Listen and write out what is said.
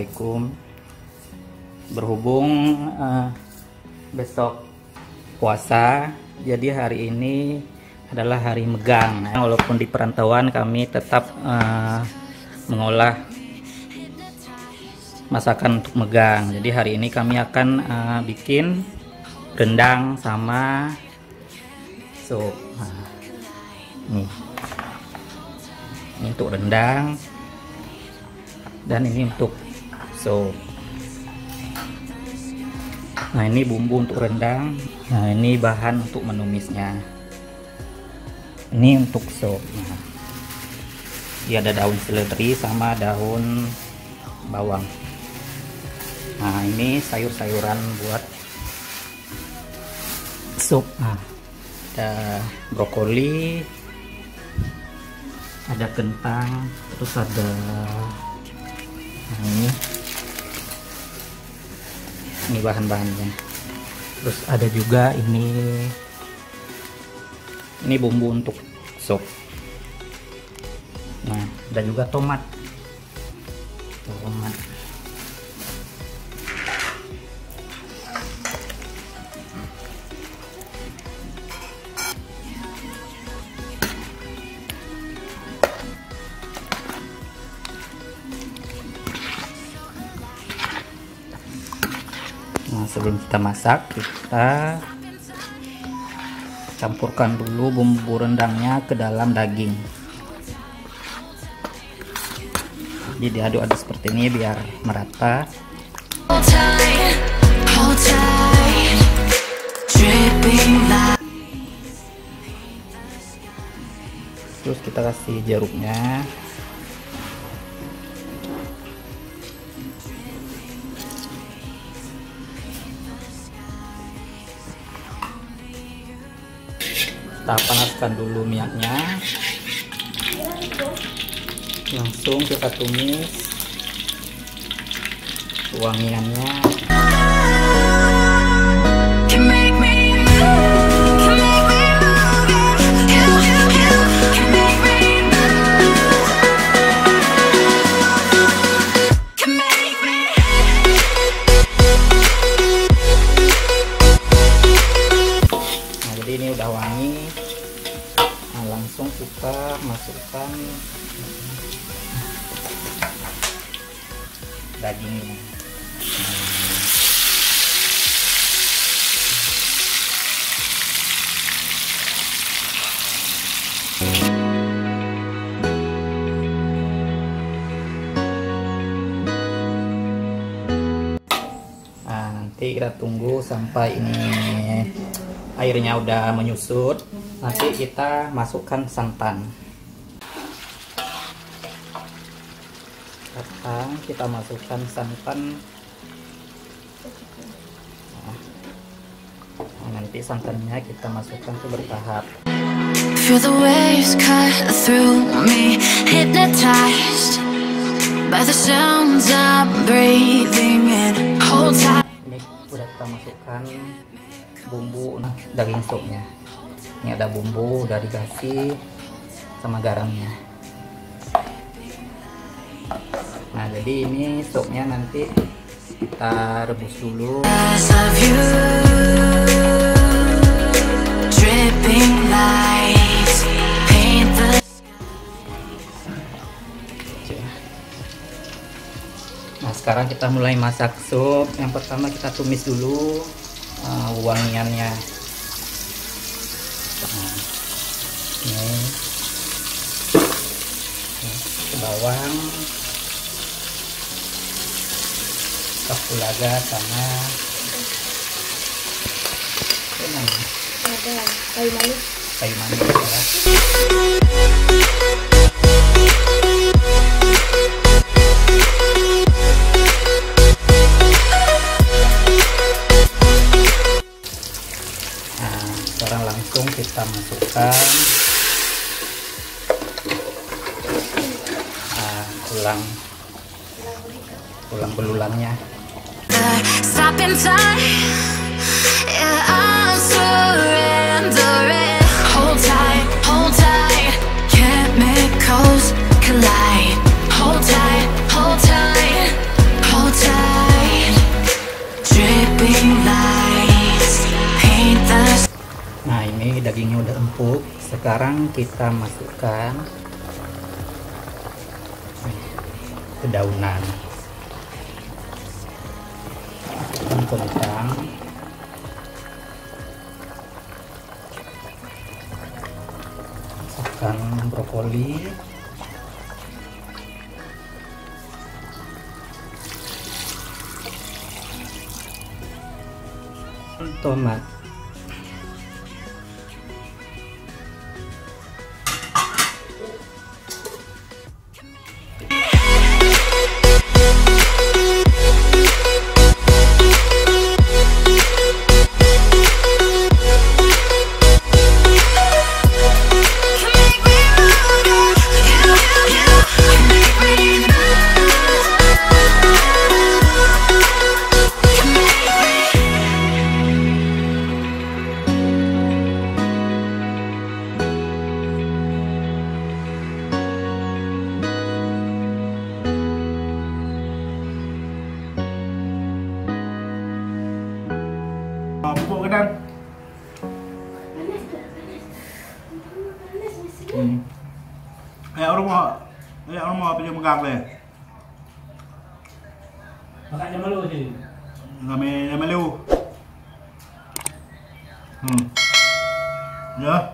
Assalamualaikum. Berhubung besok puasa, jadi hari ini adalah hari megang. Walaupun di perantauan kami tetap mengolah masakan untuk megang. Jadi hari ini kami akan bikin rendang sama sup. Nih. Ini untuk rendang dan ini untuk sup. Nah, ini bumbu untuk rendang. Nah, ini bahan untuk menumisnya. Ini untuk sup. Nah, dia ada daun seledri sama daun bawang. Nah, ini sayur-sayuran buat sup. Nah, ada brokoli, ada kentang, terus ada ini bahan-bahannya. Terus ada juga ini bumbu untuk sup. Nah, ada juga tomat. Nah, sebelum kita masak, kita campurkan dulu bumbu rendangnya ke dalam daging. Jadi diaduk-aduk seperti ini biar merata. Terus kita kasih jeruknya. Kita panaskan dulu minyaknya, langsung kita tumis wangiannya. Nah, jadi ini udah wangi. Nah, langsung kita masukkan dagingnya. Nah, nanti kita tunggu sampai ini airnya udah menyusut. Nanti kita masukkan santan. Sekarang kita masukkan santan. Nah, nanti santannya kita masukkan tuh bertahap. Feel the waves cut through me, hypnotized by the sounds I'm breathing in. Hold tight. Ini udah kita masukkan bumbu daging supnya. Ini ada bumbu udah dikasih sama garamnya. Nah, jadi ini supnya nanti kita rebus dulu. Nah, sekarang kita mulai masak sup. Yang pertama kita tumis dulu wangiannya. Nah, ini bawang, kapulaga sama ada kayu manis. Kayu manis ya. Nah, sekarang langsung kita masukkan tulang belulangnya. Stop in time. Yeah, I'm surrendering. Hold tight, chemicals collide. Hold tight, Ini dagingnya udah empuk. Sekarang kita masukkan dedaunan, kentang, masukkan brokoli, tomat, bubuk kadang. Orang mau apa yang megang deh? Makanya malu sih. Namanya malu. Ya.